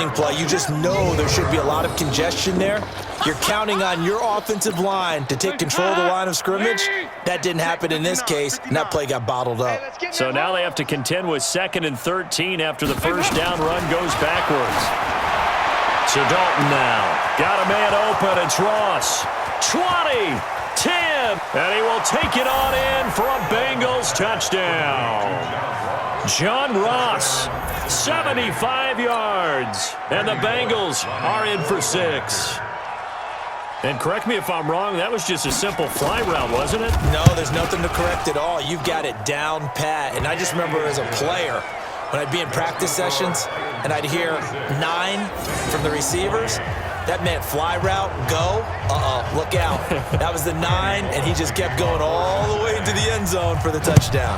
running play. You just know there should be a lot of congestion there. You're counting on your offensive line to take control of the line of scrimmage. That didn't happen in this case, and that play got bottled up. So now they have to contend with 2nd and 13 after the first down run goes backwards. So Dalton now. Got a man open. It's Ross. 20, 10, and he will take it on in for a Bengals touchdown. John Ross, 75 yards, and the Bengals are in for 6. And correct me if I'm wrong, that was just a simple fly route, wasn't it? No, there's nothing to correct at all. You've got it down pat. And I just remember as a player, when I'd be in practice sessions and I'd hear 9 from the receivers, that meant fly route, go, look out. That was the 9, and he just kept going all the way into the end zone for the touchdown.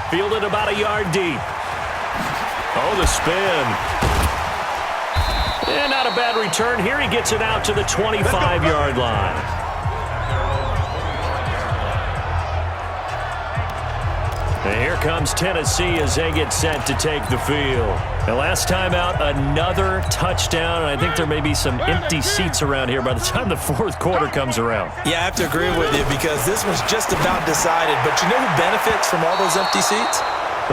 Fielded about a yard deep. Oh, the spin. And not a bad return. Here he gets it out to the 25-yard line. And here comes Tennessee as they get set to take the field. The last time out, another touchdown. And I think there may be some empty seats around here by the time the fourth quarter comes around. Yeah, I have to agree with you because this was just about decided. But you know who benefits from all those empty seats?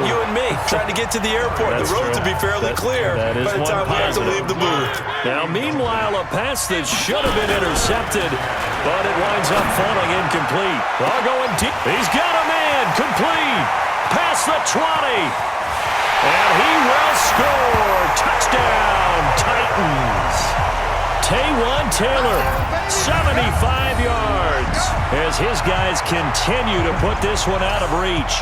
You and me, trying to get to the airport. The roads will be fairly clear by the time we have to leave the booth. Now, meanwhile, a pass that should have been intercepted, but it winds up falling incomplete. Ball going deep. He's got a man. Complete. Past the 20. And he will score. Touchdown, Titans. Taywan Taylor, 75 yards, as his guys continue to put this one out of reach.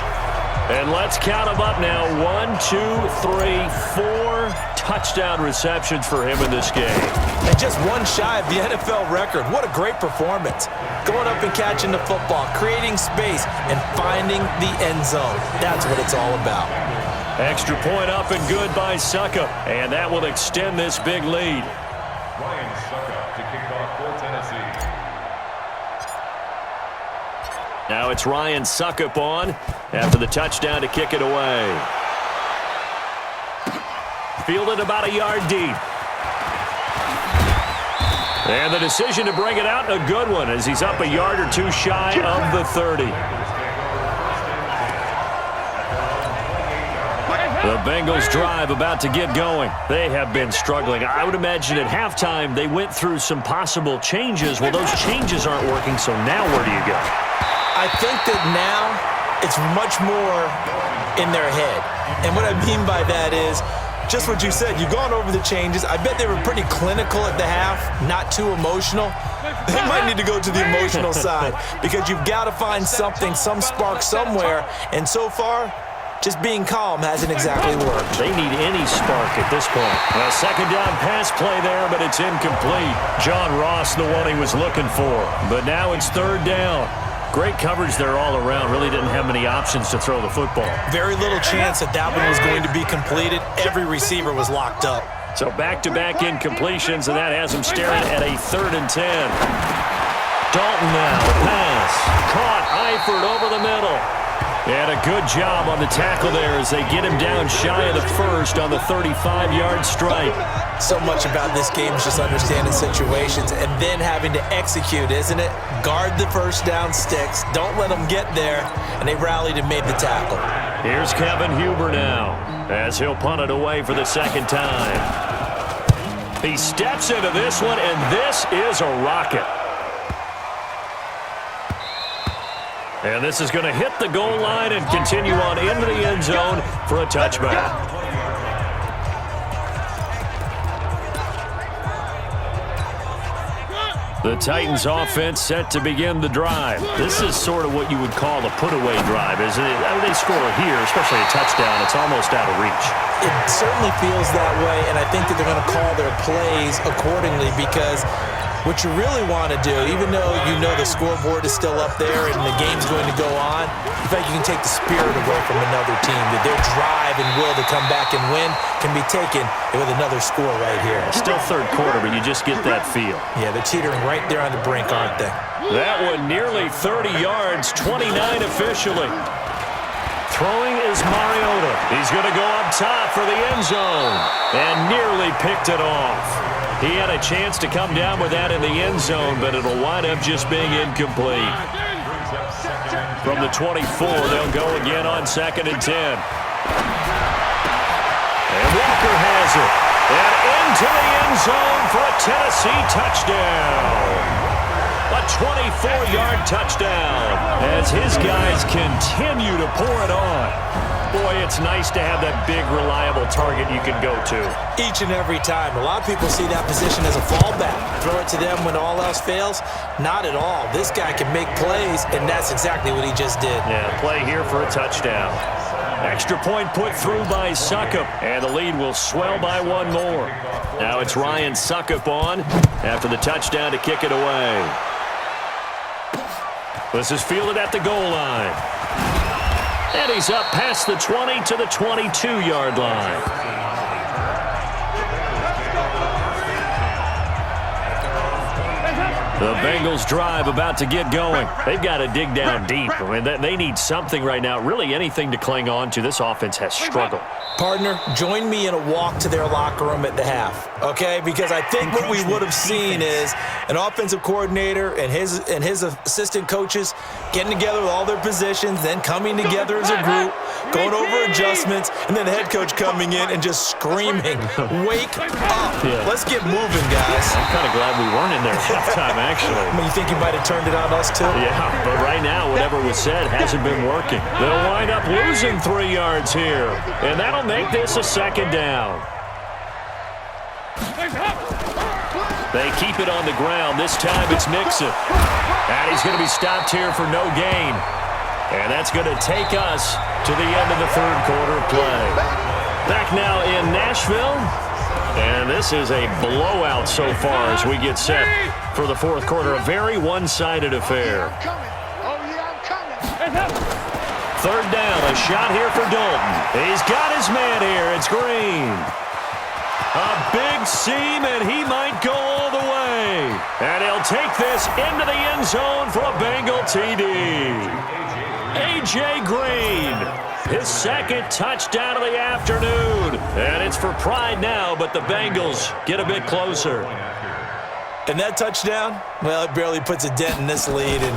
And let's count them up now. 1, 2, 3, 4 touchdown receptions for him in this game. And just one shy of the NFL record. What a great performance. Going up and catching the football, creating space, and finding the end zone. That's what it's all about. Extra point up and good by Suckup. And that will extend this big lead. Ryan Suckup to kick off for Tennessee. Now it's Ryan Suckup on after the touchdown to kick it away. Fielded about a yard deep. And the decision to bring it out, a good one, as he's up a yard or 2 shy of the 30. The Bengals drive about to get going. They have been struggling. I would imagine at halftime they went through some possible changes. Well, those changes aren't working, so now where do you go? I think that now it's much more in their head. And what I mean by that is just what you said. You've gone over the changes. I bet they were pretty clinical at the half, not too emotional. They might need to go to the emotional side because you've got to find something, some spark somewhere. And so far, just being calm hasn't exactly worked. They need any spark at this point. A second down pass play there, but it's incomplete. John Ross, the one he was looking for. But now it's 3rd down. Great coverage there all around. Really didn't have many options to throw the football. Very little chance that that one was going to be completed. Every receiver was locked up. So back-to-back incompletions, and that has him staring at a 3rd and 10. Dalton now, the pass. Caught Eifert over the middle. And a good job on the tackle there as they get him down shy of the first on the 35-yard strike. So much about this game is just understanding situations and then having to execute, isn't it? Guard the first down sticks. Don't let them get there. And they rallied and made the tackle. Here's Kevin Huber now as he'll punt it away for the 2nd time. He steps into this one, and this is a rocket. And this is going to hit the goal line and continue on into the end zone for a touchback. The Titans offense set to begin the drive. This is sort of what you would call a put-away drive, isn't it? I mean, they score here, especially a touchdown. It's almost out of reach. It certainly feels that way, and I think that they're going to call their plays accordingly because what you really want to do, even though you know the scoreboard is still up there and the game's going to go on, in fact, you can take the spirit away from another team. That their drive and will to come back and win can be taken with another score right here. Still 3rd quarter, but you just get that feel. Yeah, they're teetering right there on the brink, aren't they? That one nearly 30 yards, 29 officially. Throwing is Mariota. He's going to go up top for the end zone and nearly picked it off. He had a chance to come down with that in the end zone, but it'll wind up just being incomplete. From the 24, they'll go again on 2nd and 10. And Walker has it. And into the end zone for a Tennessee touchdown. A 24-yard touchdown as his guys continue to pour it on. Boy, it's nice to have that big, reliable target you can go to. Each and every time. A lot of people see that position as a fallback. Throw it to them when all else fails. Not at all. This guy can make plays, and that's exactly what he just did. Yeah, play here for a touchdown. Extra point put through by Suckup, and the lead will swell by one more. Now it's Ryan Suckup on after the touchdown to kick it away. This is fielded at the goal line. And he's up past the 20 to the 22-yard line. The Bengals drive about to get going. They've got to dig down deep. I mean, they need something right now, really anything to cling on to. This offense has struggled. Partner, join me in a walk to their locker room at the half, okay? Because I think what we would have seen is an offensive coordinator and his assistant coaches getting together with all their positions, then coming together as a group, going over adjustments, and then the head coach coming in and just screaming, wake up. Yeah. Let's get moving, guys. I'm kind of glad we weren't in there at halftime, actually. I mean, you think you might have turned it on us, too? Yeah, but right now, whatever was said hasn't been working. They'll wind up losing 3 yards here, and that'll make this a 2nd down. They keep it on the ground. This time it's Mixon. And he's going to be stopped here for no gain. And that's going to take us to the end of the 3rd quarter of play. Back now in Nashville. And this is a blowout so far as we get set for the 4th quarter. A very one-sided affair. 3rd down, a shot here for Dalton. He's got his man here. It's Green. A big seam, and he might go all the way. And he'll take this into the end zone for a Bengal TD. A.J. Green, his 2nd touchdown of the afternoon. And it's for pride now, but the Bengals get a bit closer. And that touchdown, well, it barely puts a dent in this lead. And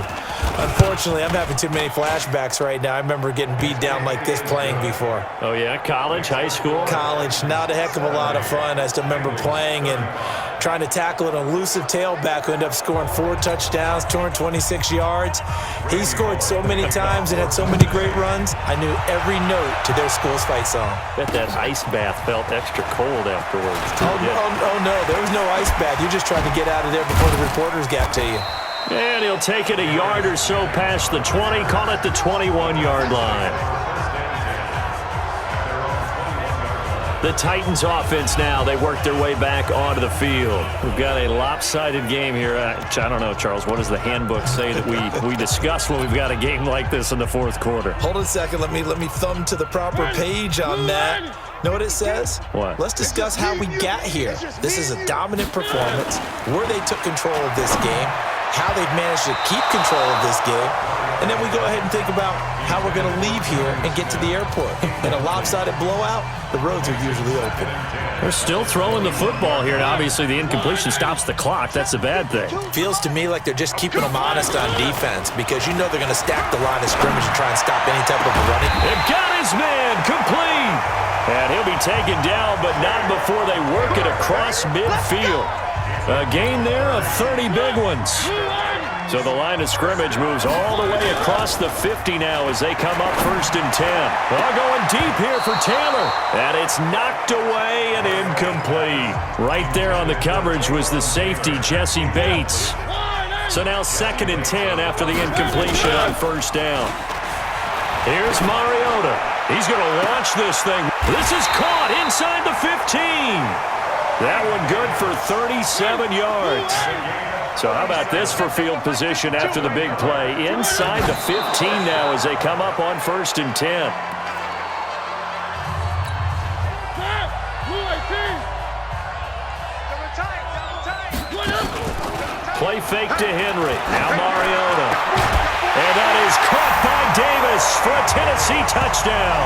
unfortunately, I'm having too many flashbacks right now. I remember getting beat down like this playing before. Oh, yeah? College, high school? College. Not a heck of a lot of fun. I still remember playing and trying to tackle an elusive tailback who ended up scoring 4 touchdowns, 226 yards. He scored so many times and had so many great runs, I knew every note to their school's fight song. Bet that ice bath felt extra cold afterwards, too. Oh, no. There was no ice bath. You just tried to get out of there before the reporters got to you. And he'll take it a yard or so past the 20, call it the 21-yard line. The Titans offense now, they work their way back onto the field. We've got a lopsided game here. I don't know, Charles, what does the handbook say that we discuss when we've got a game like this in the 4th quarter? Hold on a second. Let me thumb to the proper page on that. Know what it says? What? Let's discuss how we got here. This is a dominant performance, where they took control of this game, how they've managed to keep control of this game, and then we go ahead and think about how we're going to leave here and get to the airport. In a lopsided blowout, the roads are usually open. They're still throwing the football here, and obviously the incompletion stops the clock. That's a bad thing. Feels to me like they're just keeping them honest on defense, because you know they're going to stack the line of scrimmage and try and stop any type of a running. They've got his man complete. And he'll be taken down, but not before they work it across midfield. A gain there of 30 big ones. So the line of scrimmage moves all the way across the 50 now as they come up 1st and 10. Well, going deep here for Taylor. And it's knocked away and incomplete. Right there on the coverage was the safety, Jesse Bates. So now 2nd and 10 after the incompletion on 1st down. Here's Mariota. He's going to launch this thing. This is caught inside the 15. That one good for 37 yards. So how about this for field position after the big play? Inside the 15 now as they come up on 1st and 10. Play fake to Henry. Now Mariota. And that is caught by Davis for a Tennessee touchdown.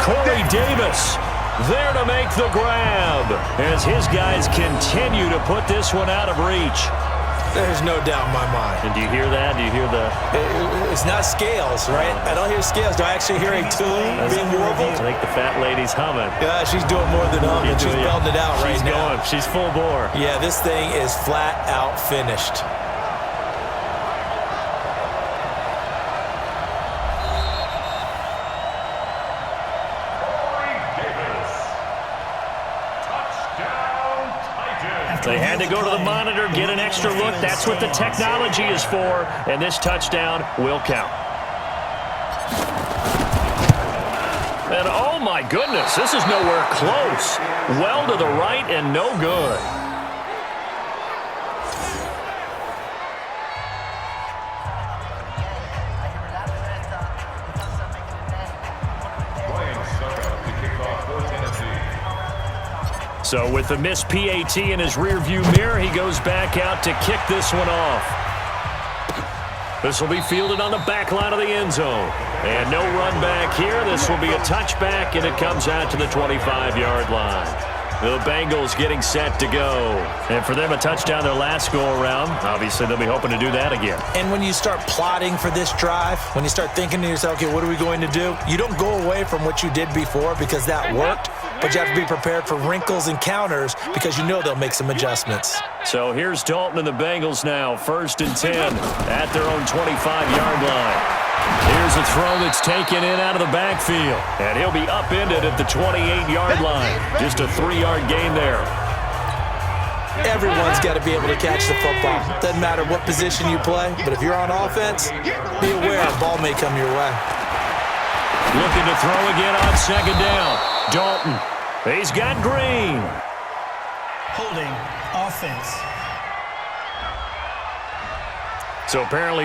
Corey Davis there to make the grab as his guys continue to put this one out of reach. There's no doubt in my mind. And do you hear that? Do you hear the... It's not scales, right? I don't hear scales. Do I actually hear a tune being warbled? I think the fat lady's humming. Yeah, she's doing more than humming. She's belting it out right now. She's full bore. Yeah, this thing is flat out finished. They had to go to the monitor, get an extra look. That's what the technology is for, and this touchdown will count. And oh my goodness, this is nowhere close. Well to the right and no good. So with the missed PAT in his rearview mirror, he goes back out to kick this one off. This will be fielded on the back line of the end zone. And no run back here. This will be a touchback, and it comes out to the 25-yard line. The Bengals getting set to go. And for them, a touchdown their last go-around. Obviously, they'll be hoping to do that again. And when you start plotting for this drive, when you start thinking to yourself, okay, what are we going to do? You don't go away from what you did before because that worked, but you have to be prepared for wrinkles and counters because you know they'll make some adjustments. So here's Dalton and the Bengals now, 1st and 10 at their own 25-yard line. Here's a throw that's taken in out of the backfield, and he'll be upended at the 28-yard line. Just a 3-yard gain there. Everyone's got to be able to catch the football. Doesn't matter what position you play, but if you're on offense, be aware a ball may come your way. Looking to throw again on 2nd down. Dalton. He's got Green. Holding offense. So apparently